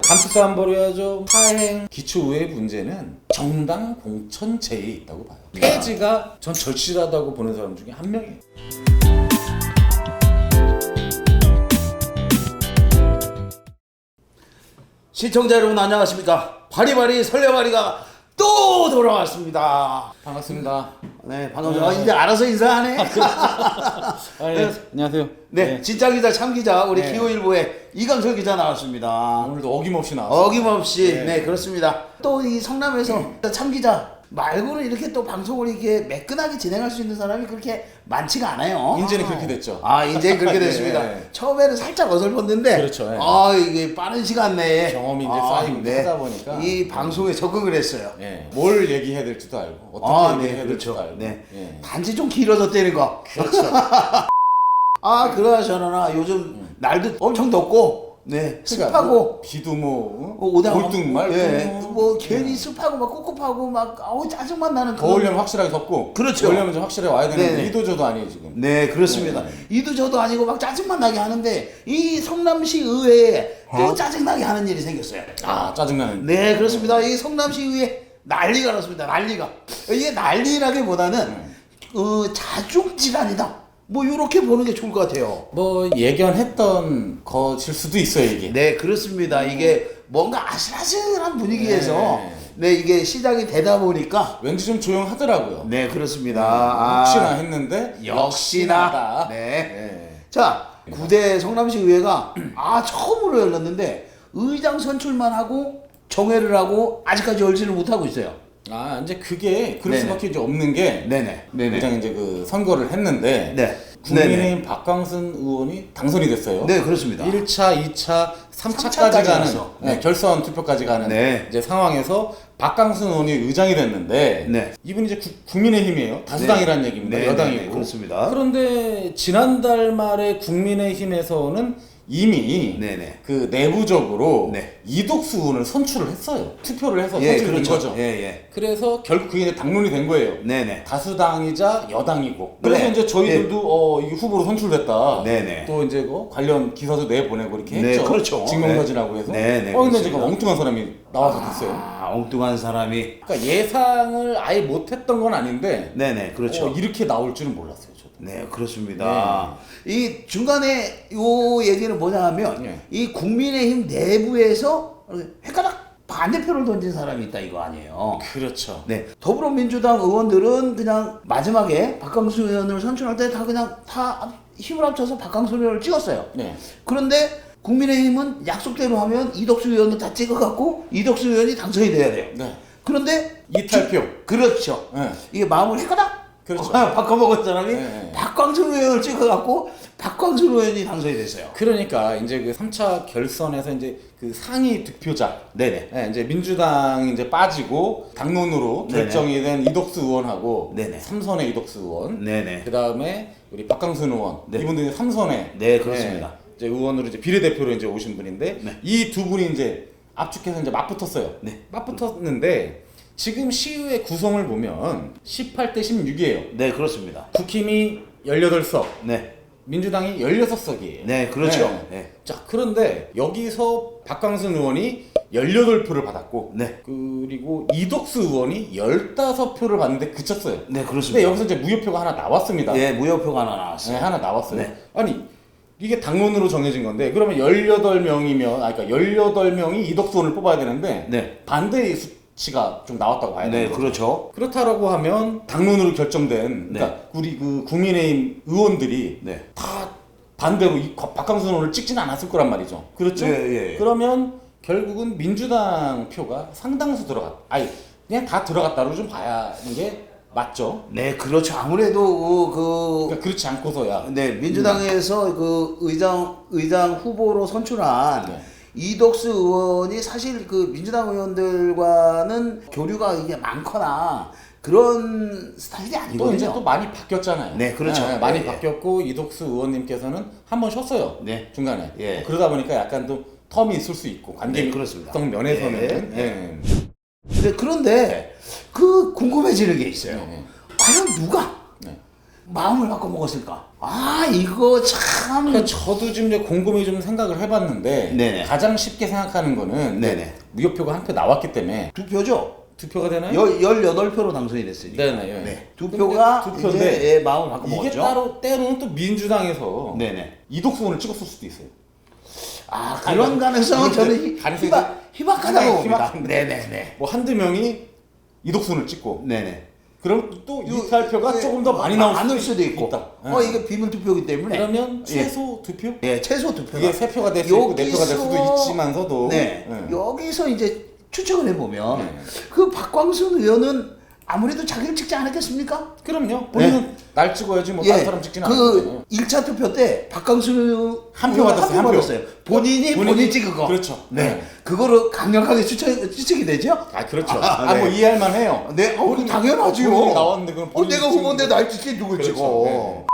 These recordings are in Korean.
감투싸움 벌여야죠. 파행 기초의회 문제는 정당 공천제에 있다고 봐요. 폐지가 전 절실하다고 보는 사람 중에 한 명이에요. 시청자 여러분 안녕하십니까. 바리바리 설레바리가 또 돌아왔습니다. 반갑습니다. 네, 반갑습니다. 이제 알아서 인사하네. 네, 안녕하세요. 네, 진짜 기자 참 기자 우리 네. 기호일보의 이강철 기자 나왔습니다. 오늘도 어김없이 나왔어요. 어김없이 네. 네 그렇습니다. 또 이 성남에서 참 기자 말고는 이렇게 또 방송을 이렇게 매끈하게 진행할 수 있는 사람이 그렇게 많지가 않아요. 이제는 그렇게 됐죠. 아, 이제 그렇게 네. 됐습니다. 처음에는 살짝 어설펐는데, 그렇죠, 네. 아, 이게 빠른 시간 내에 경험이 이제 쌓이고 하다 보니까 이 방송에 적응을 했어요. 예, 뭘 얘기해야 될지도 알고 어떻게 아, 얘기해야 네, 될지도 그렇죠. 알고. 네. 예. 단지 좀 길어졌다는 거. 그렇죠. 아, 그러저러나 요즘 날도 엄청 덥고, 네, 습하고. 비도 뭐 오다가 골등말 예, 뭐 괜히 습하고 막 꿉꿉하고 막 아우 짜증만 나는 그런. 더우려면 확실하게 덥고 그렇죠. 더우려면 좀 확실하게 와야 되는데 네네. 이도저도 아니에요 지금. 네, 그렇습니다. 네. 이도 저도 아니고 막 짜증만 나게 하는데 이 성남시 의회에 또 짜증나게 하는 일이 생겼어요. 아 짜증나는. 네, 그렇습니다. 이 성남시 의회 난리가 났습니다. 난리가. 이게 난리라기보다는 자중질환이다. 뭐 이렇게 보는 게 좋을 것 같아요. 뭐 예견했던 것일 수도 있어요 이게. 네, 그렇습니다. 이게 뭔가 아슬아슬한 분위기에서 네, 이게 시작이 되다 보니까 왠지 좀 조용하더라고요. 네, 그렇습니다. 혹시나 했는데 역시나. 네. 네. 자, 9대 성남시 의회가 처음으로 열렸는데 의장 선출만 하고 정회를 하고 아직까지 열지를 못하고 있어요. 아 이제 그게 그럴 네네. 수밖에 이제 없는 게 네네. 의장 이제 그 선거를 했는데 네. 국민의힘 박광순 의원이 당선이 됐어요. 네, 그렇습니다. 1차, 2차, 3차까지 삼차까지 가는 갔어. 네, 결선 투표까지 가는 네. 이제 상황에서 박광순 의원이 의장이 됐는데 네. 이분이 이제 국민의힘이에요. 다수당이라는 얘기입니다. 네, 여당이고. 네, 그렇습니다. 그런데 지난달 말에 국민의힘에서는 이미 네네. 그 내부적으로 네. 이덕수 의원을 선출을 했어요. 투표를 해서 예, 선출된 그렇죠. 거죠. 예, 예. 그래서 결국 그게 이제 당론이 된 거예요. 네네. 다수당이자 여당이고. 그래서 네. 이제 저희들도 이 후보로 선출됐다. 네네. 또 이제 관련 기사도 내보내고 이렇게 네, 했죠. 그렇죠. 증명사진하고 해서. 네네, 근데 지금 그렇습니다. 엉뚱한 사람이 나와서 됐어요. 엉뚱한 사람이. 그러니까 예상을 아예 못했던 건 아닌데. 네네, 그렇죠. 이렇게 나올 줄은 몰랐어요, 저도. 네, 그렇습니다. 이 중간에 요 얘기는 뭐냐 하면 네. 이 국민의힘 내부에서 헷갈락 반대표를 던진 사람이 있다 이거 아니에요. 그렇죠. 네, 더불어민주당 의원들은 그냥 마지막에 박광수 의원을 선출할 때 다 힘을 합쳐서 박광수 의원을 찍었어요. 네. 그런데 국민의힘은 약속대로 하면 이덕수 의원을 다 찍어갖고 이덕수 의원이 당선이 돼야 돼요. 네. 그런데 이탈표. 그렇죠. 네. 이게 마음을 헷갈락 그렇죠. 바꿔먹은 사람이 네. 박광수 의원을 찍어갖고 박광수 의원이 당선이 됐어요. 그러니까 이제 그 3차 결선에서 이제 그 상위 득표자. 네네. 네, 이제 민주당이 이제 빠지고 당론으로 네네. 결정이 된 이덕수 의원하고 네네. 삼선의 이덕수 의원, 네네. 그 다음에 우리 박광순 의원, 네. 이분들이 삼선의 네, 그렇습니다. 이제 의원으로 이제 비례대표로 이제 오신 분인데 네. 이 두 분이 이제 압축해서 이제 맞붙었어요. 네. 맞붙었는데 지금 시의회 구성을 보면 18대 16이에요. 네, 그렇습니다. 국힘이 18석, 네. 민주당이 16석이에요. 네, 그렇죠. 네. 자, 그런데 여기서 박광순 의원이 18표를 받았고, 네. 그리고 이덕수 의원이 15표를 받는데 그쳤어요. 네, 근데 그렇습니다. 여기서 이제 무효표가 하나 나왔습니다. 예, 무효표가 하나 네, 나왔어요. 하나 나왔어요. 네. 아니, 이게 당론으로 정해진 건데, 그러면 18명이면, 그러니까 18명이 이덕수 의원을 뽑아야 되는데, 네. 반대의 수치가 좀 나왔다고 봐야 네, 돼요. 그렇죠. 그렇다라고 하면 당론으로 결정된, 그러니까 우리 그 국민의힘 의원들이 네. 다 반대로 이 박광순 의원을 찍지는 않았을 거란 말이죠. 그렇죠? 예. 그러면 결국은 민주당 표가 상당수 그냥 다 들어갔다로 좀 봐야 하는 게 맞죠. 네, 그렇죠. 아무래도 그러니까 그렇지 않고서야. 네, 민주당에서 그 의장 후보로 선출한 네. 이덕수 의원이 사실 그 민주당 의원들과는 교류가 이게 많거나 그런 스타일이 또 아니거든요. 이제 또 많이 바뀌었잖아요. 네, 그렇죠. 많이 예, 예. 바뀌었고 이덕수 의원님께서는 한 번 쉬었어요. 네. 중간에. 예. 그러다 보니까 약간 또 텀이 있을 수 있고 네, 그렇습니다. 관계성 면에서는. 예, 예. 네, 그런데 그 궁금해지는 게 있어요. 네. 과연 누가 네. 마음을 바꿔 먹었을까? 아 이거 참. 그러니까 저도 지금 이제 곰곰이 좀 생각을 해봤는데 네네. 가장 쉽게 생각하는 거는 네네. 무효표가 한 표 나왔기 때문에 두 표죠? 투표가 되나요? 18표로 당선이 됐으니까. 네네. 예. 네. 두 표가 두 표인데 이제 예, 마음을 바꿔 이게 먹었죠. 따로 때로는 또 민주당에서 네네. 이독수원을 찍었을 수도 있어요. 아 그런 가능성은 저는 가능성이 희박하다고 봅니다. 희박한데. 네네네. 뭐 한두 명이 이독수원을 찍고 네네. 그럼 또 유탈표가 조금 더 많이 나올 많을 수도 있고. 있다. 이게 비밀 투표이기 때문에. 그러면 최소 두 표? 예, 최소 두 표가. 그게 세 표가 될 수 있고 네 표가 될 수도 있지만서도 네. 예. 여기서 이제 추측을 해보면 네. 그 박광순 의원은 아무래도 자기를 찍지 않았겠습니까? 그럼요. 본인은 날 찍어야지 뭐 다른 사람 찍지는 그 않거든요. 1차 투표 때 박광순 한 표 받았어요. 한 표. 받았어요. 본인이 찍은 거. 그렇죠. 네. 네. 그거로 강력하게 추측이 되죠? 아 그렇죠. 네. 뭐 이해할 만해요. 네. 그럼 당연하지요. 본인이 나왔는데 그럼 본인이 내가 찍은 후보인데 날 찍지 누굴 그렇죠. 찍어? 네.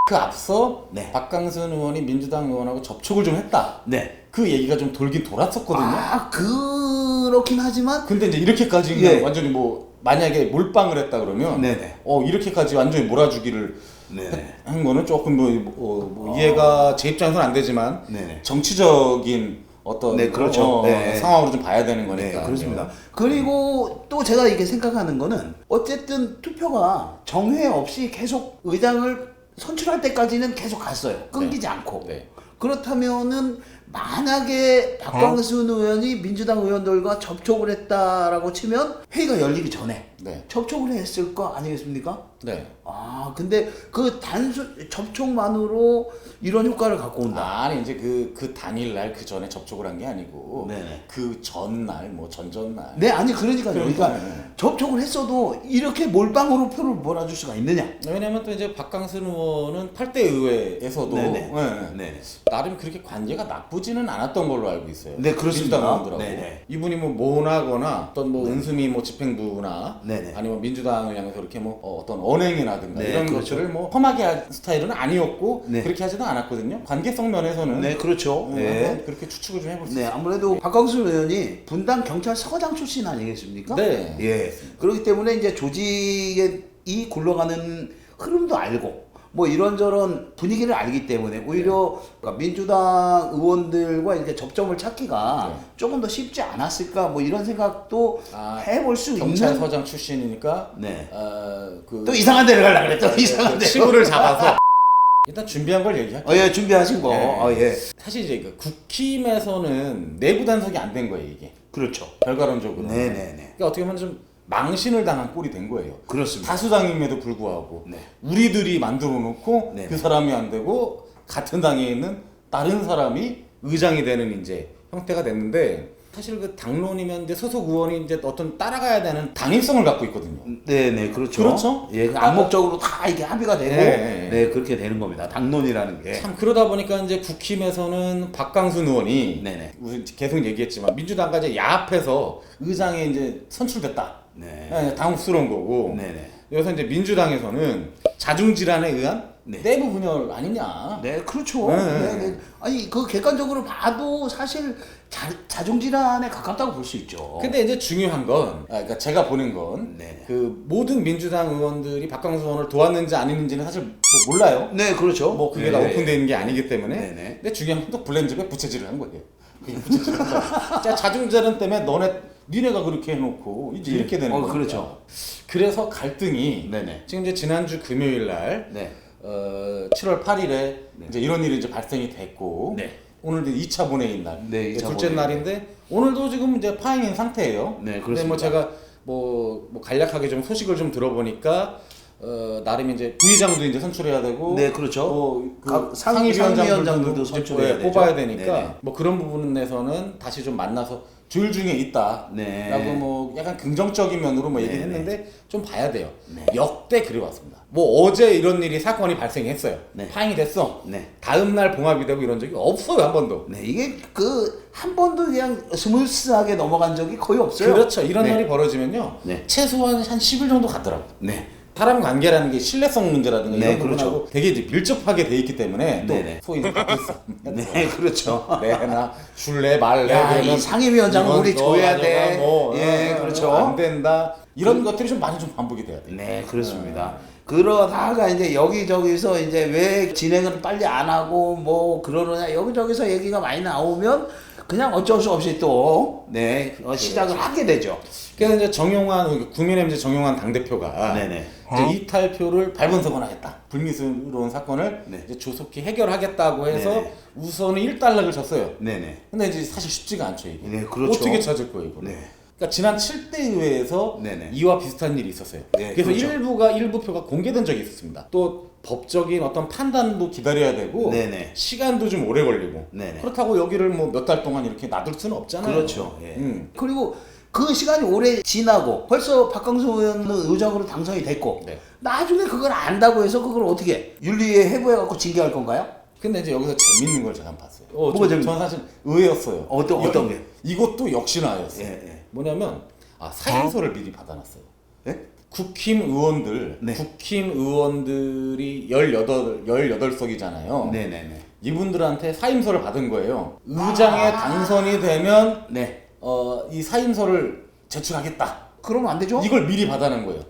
그 앞서 네. 박강선 의원이 민주당 의원하고 접촉을 좀 했다. 네. 그 얘기가 좀 돌긴 돌았었거든요. 아 그렇긴 하지만 근데 이제 이렇게까지 예. 그냥 완전히 뭐 만약에 몰빵을 했다 그러면 네네. 이렇게까지 완전히 몰아주기를 네네. 한 거는 조금 뭐 이해가 제 입장에서는 안 되지만 네네. 정치적인 어떤 네, 그렇죠. 네. 상황으로 좀 봐야 되는 네, 거니까. 그렇습니다. 그리고 또 제가 이게 생각하는 거는 어쨌든 투표가 정회 없이 계속 의장을 선출할 때까지는 계속 갔어요. 끊기지 않고. 네. 그렇다면은 만약에 박광순 의원이 민주당 의원들과 접촉을 했다라고 치면 회의가 열리기 전에 네. 접촉을 했을 거 아니겠습니까? 네. 아 근데 그 단순 접촉만으로 이런 효과를 갖고 온다. 아니 이제 그 당일날 그 전에 접촉을 한 게 아니고 네네. 그 전날 뭐 전전날. 네 아니 그러니까요. 그러니까 네. 접촉을 했어도 이렇게 몰빵으로 표를 몰아줄 수가 있느냐? 왜냐면 또 이제 박강순 의원은 8대 의회에서도 네네. 네. 네네. 나름 그렇게 관계가 나쁘지는 않았던 걸로 알고 있어요. 네, 그렇습니다. 민주당 의원들하고. 네네. 이분이 뭐 모나거나 어떤 뭐 은수미 뭐 집행부나 네네. 아니면 민주당을 향해서 그렇게 뭐 어떤 언행이라든가 네, 이런 그렇죠. 것들을 뭐 험하게 할 스타일은 아니었고 네. 그렇게 하지도 않았거든요. 관계성 면에서는 네 그렇죠. 한번 그렇게 추측을 좀 해볼 수 네, 있어요. 아무래도 박광순 의원이 분당 경찰서장 출신 아니겠습니까? 네. 예. 그렇기 때문에 이제 조직이 굴러가는 흐름도 알고 뭐 이런저런 분위기를 알기 때문에 오히려 그러니까 민주당 의원들과 이렇게 접점을 찾기가 네. 조금 더 쉽지 않았을까 뭐 이런 생각도 아, 해볼 수 있는. 경찰서장 출신이니까 네. 그 또 이상한 데를 가려고 그래. 또 이상한 데. 치부를 잡아서 일단 준비한 걸 얘기할게요. 예, 준비하신 거. 네. 예. 사실 이제 그 국힘에서는 내부 단속이 안 된 거예요 이게 그렇죠. 결과론적으로. 네네네. 그러니까 어떻게 보면 좀 망신을 당한 꼴이 된 거예요. 그렇습니다. 다수당임에도 불구하고 네. 우리들이 만들어 놓고 네네. 그 사람이 안 되고 같은 당에 있는 다른 사람이 의장이 되는 이제 형태가 됐는데 사실 그 당론이면 이제 소속 의원이 이제 어떤 따라가야 되는 당일성을 갖고 있거든요. 네네 그렇죠. 그렇죠. 예, 그 암묵적으로 다 이게 합의가 되고 네. 네 그렇게 되는 겁니다. 당론이라는 게. 참 그러다 보니까 이제 국힘에서는 박강순 의원이 네네. 우리 계속 얘기했지만 민주당과 이제 야합해서 의장에 이제 선출됐다. 네. 당혹스러운 거고. 네네. 여기서 이제 민주당에서는 자중질환에 의한 네. 내부 분열 아니냐. 네, 그렇죠. 네. 네, 네. 아니 그 객관적으로 봐도 사실 자중질환에 가깝다고 볼 수 있죠. 근데 이제 중요한 건, 그러니까 제가 보는 건, 네. 그 모든 민주당 의원들이 박강수 의원을 도왔는지 아니는지는 사실 뭐 몰라요. 네, 그렇죠. 뭐 그게 네. 다 오픈되어 있는 게 아니기 때문에. 네네. 근데 중요한 건 또 블렌즈에 부채질을 한 거예요. 그게 부채질을 한 거야. 자, 자중질환 때문에 니네가 그렇게 해놓고 이제 이렇게 되는 거죠. 그렇죠. 그래서 갈등이 네네. 지금 이제 지난주 금요일 날 네. 7월 8일에 이제 이런 일이 이제 발생이 됐고 네. 오늘 이제 2차 본회의 날, 네, 2차 둘째 본회의. 날인데 오늘도 지금 이제 파행인 상태예요. 네, 근데 뭐 그렇습니다. 제가 뭐 간략하게 좀 소식을 좀 들어보니까 나름 이제 부의장도 이제 선출해야 되고, 네, 그렇죠. 그 상임위원장들도 이제 선출해야 되죠. 뽑아야 되니까 네네. 뭐 그런 부분에서는 다시 좀 만나서 조율 중에 있다라고 네. 뭐 약간 긍정적인 면으로 뭐 네네. 얘기했는데 좀 봐야 돼요. 네. 역대 그래왔습니다. 뭐 어제 이런 일이 사건이 발생했어요. 네. 파행이 됐어. 네. 다음 날 봉합이 되고 이런 적이 없어요 한 번도. 네, 이게 그 한 번도 그냥 스무스하게 넘어간 적이 거의 없어요. 그렇죠. 이런 네. 일이 벌어지면요. 네. 최소한 한 10일 정도 갔더라고. 네. 사람 관계라는 게 신뢰성 문제라든가 네, 이런 그렇죠. 부분하고 되게 이제 밀접하게 돼 있기 때문에 또 네네. 소위 이제 바뀌었어. 네, 그렇죠. 내나 줄래 말래 야, 그러면 이 상임위원장 이건 우리 또 줘야 가져가 돼. 뭐, 예, 그렇죠. 안 된다. 이런 것들이 좀 많이 좀 반복이 돼야 돼. 네, 그렇습니다. 그러다가 이제 여기저기서 이제 왜 진행을 빨리 안 하고 뭐 그러느냐 여기저기서 얘기가 많이 나오면 그냥 어쩔 수 없이 또 시작을 하게 되죠. 그래서 이제 정용환 국민의힘 이제 정용환 당대표가 네네. 이제 이탈표를 발본석원 하겠다. 불미스러운 사건을 네. 이제 조속히 해결하겠다고 해서 네네. 우선은 1달러를 쳤어요. 네네. 근데 이제 사실 쉽지가 않죠 이게. 네, 그렇죠. 어떻게 찾을 거예요 이거? 네. 그러니까 지난 7대 의회에서 네네. 이와 비슷한 일이 있었어요. 네, 그래서 그렇죠. 일부 표가 공개된 적이 있었습니다. 또 법적인 어떤 판단도 기다려야 되고 네네. 시간도 좀 오래 걸리고 네네. 그렇다고 여기를 뭐 몇 달 동안 이렇게 놔둘 수는 없잖아요. 그렇죠. 예. 음. 그리고 그 시간이 오래 지나고 벌써 박광수 의원은 의장으로 당선이 됐고 네. 나중에 그걸 안다고 해서 그걸 어떻게 윤리에 해부해갖고 징계할 건가요? 근데 이제 여기서 재밌는 걸 제가 한번 봤어요. 뭐가 전 사실 의외였어요. 어떤 게? 이것도 역시나 의외였어요. 예. 뭐냐면 사임서를 미리 받아놨어요. 예? 국힘 의원들, 네. 국힘 의원들이 18석이잖아요. 네네네. 이분들한테 사임서를 받은 거예요. 의장에 당선이 되면 네. 이 사임서를 제출하겠다. 그러면 안 되죠? 이걸 미리 받아낸 거예요.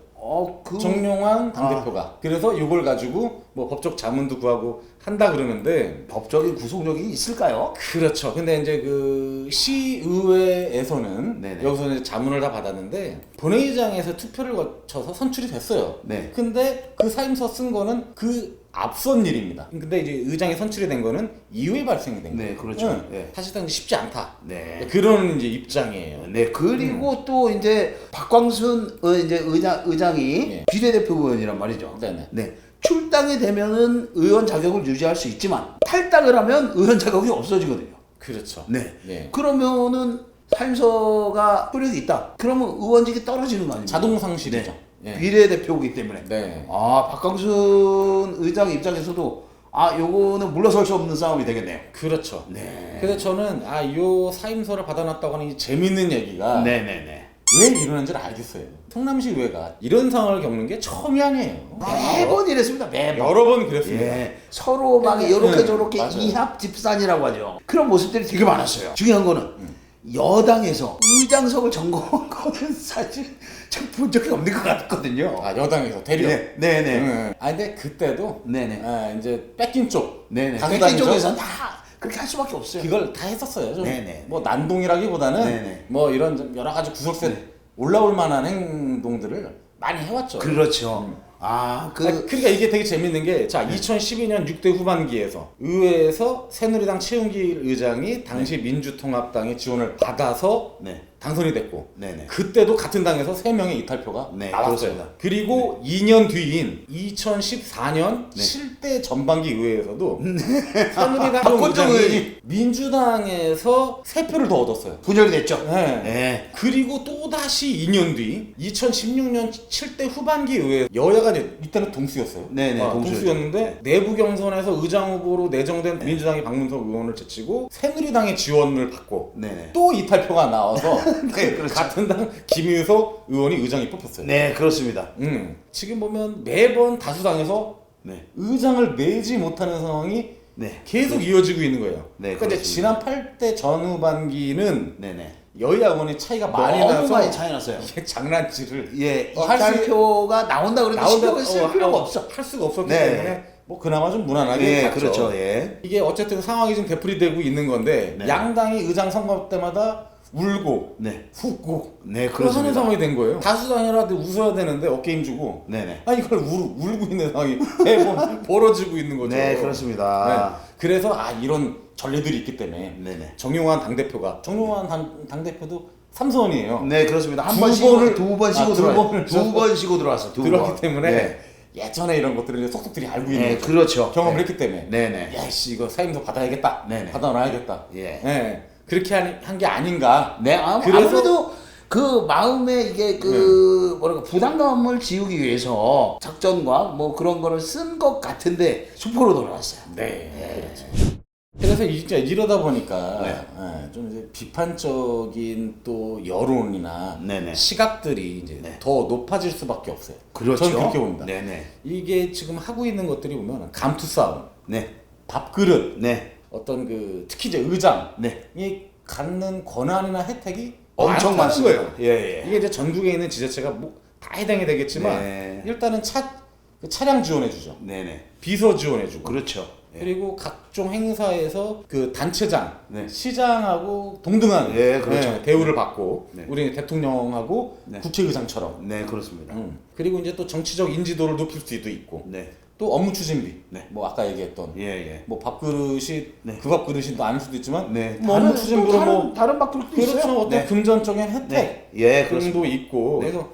그 정용환 당대표가. 그래서 이걸 가지고 뭐 법적 자문도 구하고 한다 그러는데 법적인 구속력이 있을까요? 그렇죠. 근데 이제 그 시의회에서는 네네. 여기서 이제 자문을 다 받았는데 본회의장에서 투표를 거쳐서 선출이 됐어요. 네. 근데 그 사임서 쓴 거는 그 앞선 일입니다. 근데 이제 의장이 선출이 된 거는 이후에 발생이 된 거예요. 네, 그렇죠. 네. 사실상 쉽지 않다. 네. 그런 이제 입장이에요. 네, 그리고 또 이제 박광순 이제 의장이 예. 비례대표 의원이란 말이죠. 네네. 네. 출당이 되면은 의원 자격을 유지할 수 있지만 탈당을 하면 의원 자격이 없어지거든요. 그렇죠. 네. 네. 그러면은 사임서가 효력이 있다. 그러면 의원직이 떨어지는 거 아닙니까? 자동 상실이죠. 네. 예. 비례대표이기 때문에. 네. 박광순 의장 입장에서도 요거는 물러설 수 없는 싸움이 되겠네요. 그렇죠. 네. 그래서 저는 요 사임서를 받아놨다고 하는 이 재밌는 얘기가 네네네. 왜 일어난지를 알겠어요. 성남시 의회가 이런 상황을 겪는 게 처음이 아니에요. 매번 이랬습니다. 매번. 여러 번 그랬습니다. 예. 서로 막 네, 이렇게 네, 저렇게 맞아요. 이합 집산이라고 하죠. 그런 모습들이 되게 많았어요. 중요한 거는 여당에서 의장석을 점거한 거는 사실 참 본 적이 없는 것 같거든요. 여당에서 대려. 네, 네네. 근데 그때도 네네. 이제 뺏긴 쪽, 네네. 다수당이죠. 뺏긴 쪽에서는 다 그렇게 할 수밖에 없어요. 그걸 다 했었어요. 좀 네네. 뭐 난동이라기보다는 네네. 뭐 이런 좀 여러 가지 구설세 네. 올라올 만한 행동들을 많이 해왔죠. 그렇죠. 그러니까 이게 되게 재밌는 게, 자, 2012년 6대 후반기에서 의회에서 새누리당 최웅길 의장이 당시 민주통합당의 지원을 받아서 네. 당선이 됐고, 네네. 그때도 같은 당에서 3명의 이탈표가 네, 나왔어요. 그렇습니다. 그리고 2년 뒤인 2014년 7대 전반기 의회에서도 새누리당 박건종 의장이 의원이 민주당에서 3표를 더 얻었어요. 분열이 됐죠. 네. 네. 그리고 또다시 2년 뒤 2016년 7대 후반기 의회 여야가 이제 이때는 동수였어요. 네네, 동수였는데 내부 경선에서 의장 후보로 내정된 민주당의 박문석 의원을 제치고 새누리당의 지원을 받고 네네. 또 이탈표가 나와서 네, 그렇죠. 같은 당 김유석 의원이 의장이 뽑혔어요. 네, 그렇습니다. 지금 보면 매번 다수당에서 네. 의장을 내지 못하는 상황이 네. 계속 이어지고 있는 거예요. 네, 그러니까 이제 지난 8대 전후반기는 네네. 여야 의원의 차이가 많이 너무 나서 많이 차이 났어요. 이게 장난질을 예, 할 수- 이탈표가 나온다 그래도 신경을 쓸 필요가 없어. 할 수가 없었기 네. 때문에 뭐 그나마 좀 무난하게 예, 갔죠. 그렇죠. 예. 이게 어쨌든 상황이 좀 되풀이되고 있는 건데 네. 양당이 의장 선거 때마다 울고 네. 훅고 네, 그런 그렇습니다. 상황이 된 거예요. 다수당이라도 웃어야 되는데 어깨 힘주고 네네. 이걸 울고 있는 상황이 매번 벌어지고 있는 거죠. 네, 그렇습니다. 네. 그래서 이런 전례들이 있기 때문에 네네. 정용환 당대표가 당대표도 삼선이에요. 네, 그렇습니다. 한 두 번 쉬고 번을- 두 번 쉬고 두 들어와요. 번을 두 번 쉬고 들어왔어. 두 그렇기 번. 때문에 네. 예전에 이런 것들을 이제 속속들이 알고 있는 네, 거죠. 그렇죠. 경험을 네. 했기 때문에. 네네. 야씨 이거 사임서 받아야겠다. 네네. 받아놔야겠다. 예. 네. 그렇게 한 게 아닌가. 네, 그래서- 아무래도 그 마음에 이게 뭐랄까 부담감을 지우기 위해서 작전과 뭐 그런 거를 쓴 것 같은데 수포로 돌아왔어요. 네. 그렇죠. 그래서 진짜 이러다 보니까 네. 좀 이제 비판적인 또 여론이나 네네. 시각들이 이제 네. 더 높아질 수밖에 없어요. 그렇죠. 저는 그렇게 봅니다. 네네. 이게 지금 하고 있는 것들이 보면 감투 싸움, 네. 밥그릇, 네. 어떤 그 특히 이제 의장이 네. 갖는 권한이나 혜택이 엄청 많다는 많습니다. 거예요. 예, 예. 이게 이제 전국에 있는 지자체가 뭐 다 해당이 되겠지만 네. 일단은 그 차량 지원해주죠. 네네. 비서 지원해주고. 그렇죠. 예. 그리고 각종 행사에서 그 단체장, 네. 시장하고 동등한 예, 그렇죠. 대우를 받고 네. 우리 대통령하고 네. 국회의장처럼. 네, 그렇습니다. 그리고 이제 또 정치적 인지도를 높일 수도 있고. 네. 또 업무 추진비. 네. 뭐 아까 얘기했던 예, 예. 뭐 밥그릇이 네. 그 밥그릇이 또 아닐 수도 있지만 네. 뭐 업무 추진비로 뭐 다른 밥그릇도 그렇죠. 있어요. 어떤 네. 금전적인 혜택 네. 예, 등도 그렇습니다. 있고 네. 그래서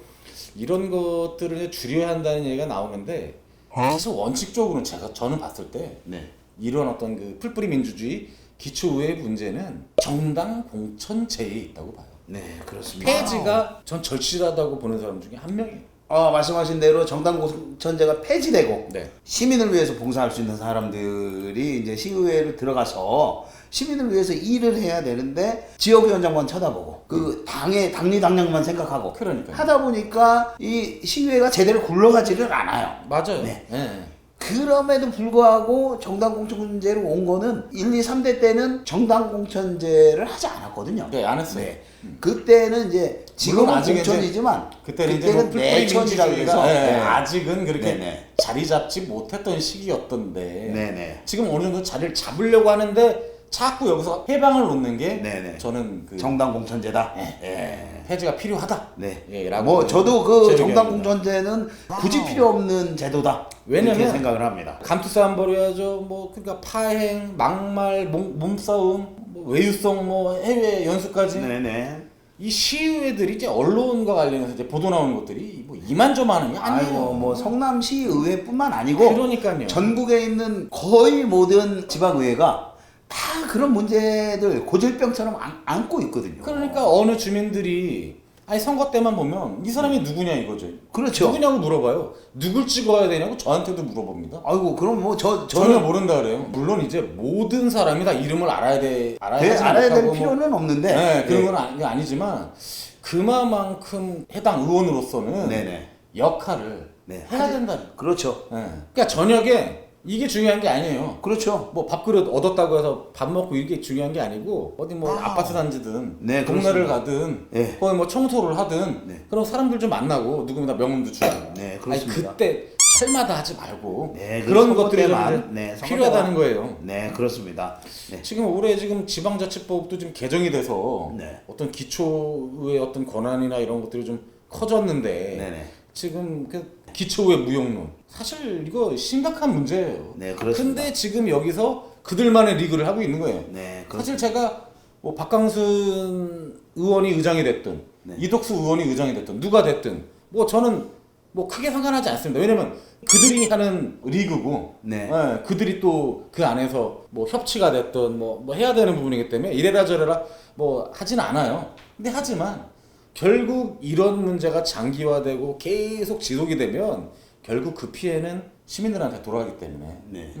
이런 것들을 줄여야 한다는 얘기가 나오는데 사실 원칙적으로는 저는 봤을 때 네. 이런 어떤 그 풀뿌리 민주주의 기초의회 문제는 정당 공천제에 있다고 봐요. 네, 그렇습니다. 폐지가 전 절실하다고 보는 사람 중에 한 명이에요. 말씀하신 대로 정당 공천제가 폐지되고 네. 시민을 위해서 봉사할 수 있는 사람들이 이제 시의회를 들어가서 시민을 위해서 일을 해야 되는데 지역위원장만 쳐다보고 그 당의 당리당략만 생각하고 그러니까요. 하다 보니까 이 시의회가 제대로 굴러가지를 않아요. 맞아요. 네. 네. 그럼에도 불구하고 정당 공천제로 온 거는 1, 2, 3대 때는 정당 공천제를 하지 않았거든요. 네, 안 했어요. 네. 그때는 이제 지금은 물론 아직은 공천이지만 그때는 이제 뭐 풀뿌리 내천이라고 민주주의에서 해서 네. 아직은 그렇게 네네. 자리 잡지 못했던 시기였던데 네네. 지금 어느 정도 자리를 잡으려고 하는데 자꾸 여기서 해방을 놓는 게 네네. 저는 그 정당 공천제다. 예. 폐지가 필요하다. 네. 예, 라고 뭐 저도 그 제 정당 의견입니다. 공천제는 굳이 필요 없는 제도다. 왜냐면 이렇게 생각을 합니다. 감투싸움 벌여야죠. 뭐 그러니까 파행, 막말, 몸싸움, 뭐 외유성, 뭐 해외 연수까지. 네네. 이 시의회들이 이제 언론과 관련해서 이제 보도 나오는 것들이 뭐 이만저만한 게 아니에요. 아이고 뭐 성남시 의회뿐만 아니고 그러니까요. 전국에 있는 거의 모든 지방의회가 다 그런 문제들 고질병처럼 안고 있거든요. 그러니까 어느 주민들이 아니 선거 때만 보면 이 사람이 누구냐 이거죠. 그렇죠. 누구냐고 물어봐요. 누굴 찍어야 되냐고 저한테도 물어봅니다. 아이고 그럼 뭐 전혀 저는 모른다 그래요. 물론 이제 모든 사람이 다 이름을 알아야 알아야 될 못하고 필요는 없는데 네, 그런 네. 건 아니지만 그만큼 해당 의원으로서는 네네. 역할을 네. 해야 된다. 그렇죠. 네. 그러니까 저녁에 이게 중요한 게 아니에요. 그렇죠. 뭐 밥그릇 얻었다고 해서 밥 먹고 이게 중요한 게 아니고 어디 뭐 아파트 단지든 네, 동네를 그렇습니다. 가든 네. 거기 뭐 청소를 하든 네. 그런 사람들 좀 만나고 누구보다 명함도 주고 네, 아니, 그렇습니다. 그때 철마다 하지 말고 네, 그런 선거 것들이 좀 때만. 이제 네, 선거 필요하다는 때만. 거예요. 네, 그렇습니다. 네. 지금 올해 지금 지방자치법도 좀 개정이 돼서 네. 어떤 기초의 어떤 권한이나 이런 것들이 좀 커졌는데 네네. 지금 그 기초의 무용론 사실 이거 심각한 문제예요. 네, 그렇습니다. 근데 지금 여기서 그들만의 리그를 하고 있는 거예요. 네, 사실 제가 뭐 박강순 의원이 의장이 됐든 네. 이덕수 의원이 의장이 됐든 누가 됐든 뭐 저는 뭐 크게 상관하지 않습니다. 왜냐면 그들이 하는 리그고 네. 예, 그들이 또 그 안에서 뭐 협치가 됐든 뭐 해야 되는 부분이기 때문에 이래라 저래라 뭐 하진 않아요. 근데 하지만 결국 이런 문제가 장기화되고 계속 지속이 되면 결국 그 피해는 시민들한테 돌아가기 때문에 네.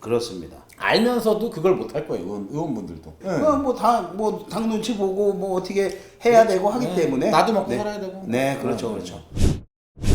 그렇습니다. 알면서도 그걸 못 할 거예요. 의원분들도. 뭐당 눈치 보고 뭐 어떻게 해야 되고 하기 네. 때문에 나도 먹고 네. 살아야 되고. 네, 그렇죠, 그렇죠.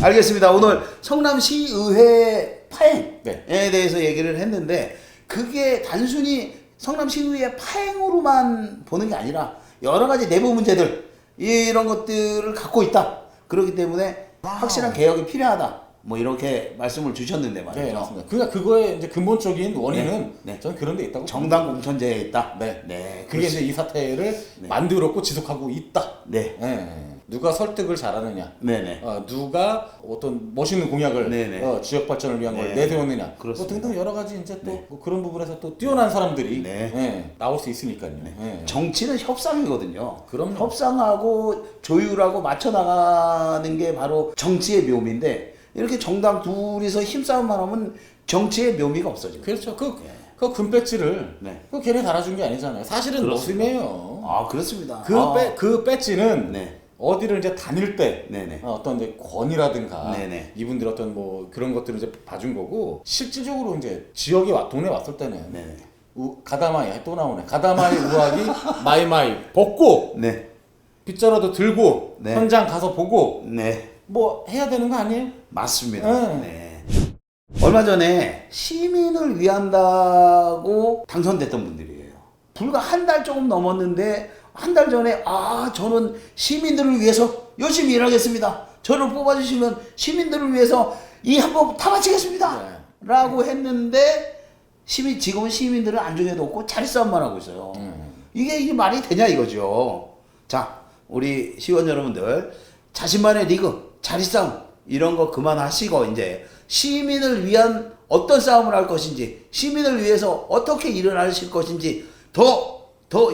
알겠습니다. 오늘 성남시의회 파행에 네. 대해서 얘기를 했는데 그게 단순히 성남시의회 파행으로만 보는 게 아니라 여러 가지 내부 문제들 이런 것들을 갖고 있다. 그렇기 때문에 확실한 개혁이 필요하다. 뭐 이렇게 말씀을 주셨는데 말이죠. 네, 맞습니다. 그러니까 그거의 이제 근본적인 원인은 네, 네. 저는 그런 데 있다고. 정당 공천제에 있다. 네. 네, 그게 이제 이 사태를 만들었고 지속하고 있다. 네, 네. 누가 설득을 잘하느냐. 네, 네. 누가 어떤 멋있는 공약을 네네. 지역 발전을 위한 걸 네. 내세웠느냐. 뭐 그렇습니다. 등등 여러 가지 이제 또 그런 부분에서 또 뛰어난 사람들이 네. 나올 수 있으니까요. 네. 정치는 협상이거든요. 그럼요. 협상하고 조율하고 맞춰 나가는 게 바로 정치의 묘미인데 이렇게 정당 둘이서 힘싸움만 하면 정치의 묘미가 없어지고. 그렇죠. 그 금배지를 네. 그 걔네 달아준 게 아니잖아요. 사실은 그렇습니다. 머슴이에요. 아, 그렇습니다. 그 배지는 네. 어디를 이제 다닐 때 네네. 어떤 이제 권위라든가 네네. 이분들 어떤 뭐 그런 것들을 이제 봐준 거고 실질적으로 이제 지역에 동네 왔을 때는 네네. 가다마이 또 나오네. 가다마이 우하기 마이마이 벗고 네. 빗자루도 들고 네. 현장 가서 보고 네. 뭐 해야 되는 거 아니에요? 맞습니다. 네. 얼마 전에 시민을 위한다고 당선됐던 분들이에요. 불과 한 달 조금 넘었는데 한 달 전에 저는 시민들을 위해서 열심히 일하겠습니다. 저를 뽑아주시면 시민들을 위해서 이 한번 다 마치겠습니다. 네. 라고 했는데 지금은 시민들은 안중에도 없고 자리 싸움만 하고 있어요. 이게 말이 되냐 이거죠. 자, 우리 시의원 여러분들 자신만의 리그, 자리 싸움 이런 거 그만하시고 이제 시민을 위한 어떤 싸움을 할 것인지, 시민을 위해서 어떻게 일을 하실 것인지 더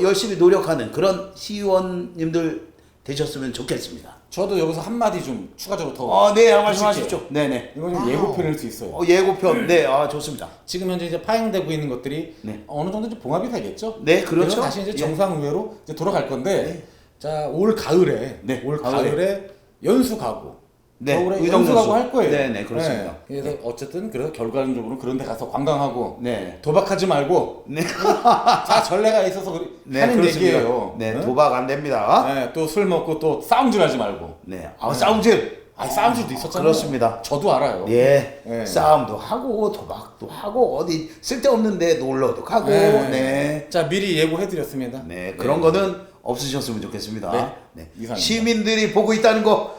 열심히 노력하는 그런 시의원님들 되셨으면 좋겠습니다. 저도 여기서 한마디 좀 추가적으로 더. 네, 말씀하십시오. 네네. 이건 좀 예고편일 수 있어요. 예고편. 네, 좋습니다. 지금 현재 이제 파행되고 있는 것들이 네. 어느 정도 이제 봉합이 되겠죠. 네, 그렇죠. 그래서 다시 이제 예. 정상의회로 이제 돌아갈 건데, 자, 올 가을에, 네, 올 가을에. 가을에 연수 가고, 네, 겨울에 의정 연수 가고 연수. 할 거예요. 네, 그렇습니다. 그래서 어쨌든 그래서 결과적으로 그런 데 가서 관광하고 네. 도박하지 말고 네. 다 전례가 있어서 네, 하는 그렇습니다. 얘기예요. 네, 응? 도박 안 됩니다. 네, 또 술 먹고 또 싸움질하지 말고. 네. 싸움질. 싸움질도 있었잖아요. 그렇습니다. 저도 알아요. 예. 네. 싸움도 하고 도박도 하고 어디 쓸데없는데 놀러도 가고. 네. 자, 미리 예고해드렸습니다. 네. 그런 거는 없으셨으면 좋겠습니다. 네. 네. 이상입니다. 시민들이 보고 있다는 거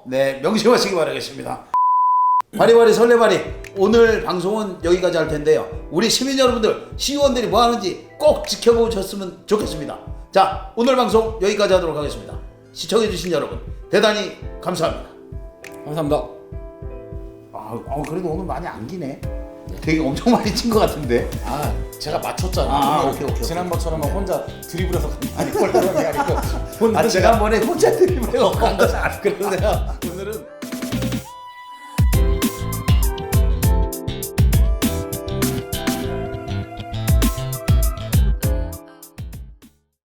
네, 명심하시기 바라겠습니다. 바리바리 설레바리 오늘 방송은 여기까지 할 텐데요. 우리 시민 여러분들, 시의원들이 뭐 하는지 꼭 지켜보셨으면 좋겠습니다. 자, 오늘 방송 여기까지 하도록 하겠습니다. 시청해주신 여러분 대단히 감사합니다. 감사합니다. 그래도 오늘 많이 안기네. 되게 엄청 많이 친 것 같은데. 제가 맞췄잖아. 오케이. 지난번처럼 막 혼자 드리블해서 아니 골 들어간 게 아니고 제가 한번에 혼자 드리블 간 거잖아. 그래서 내가 오늘은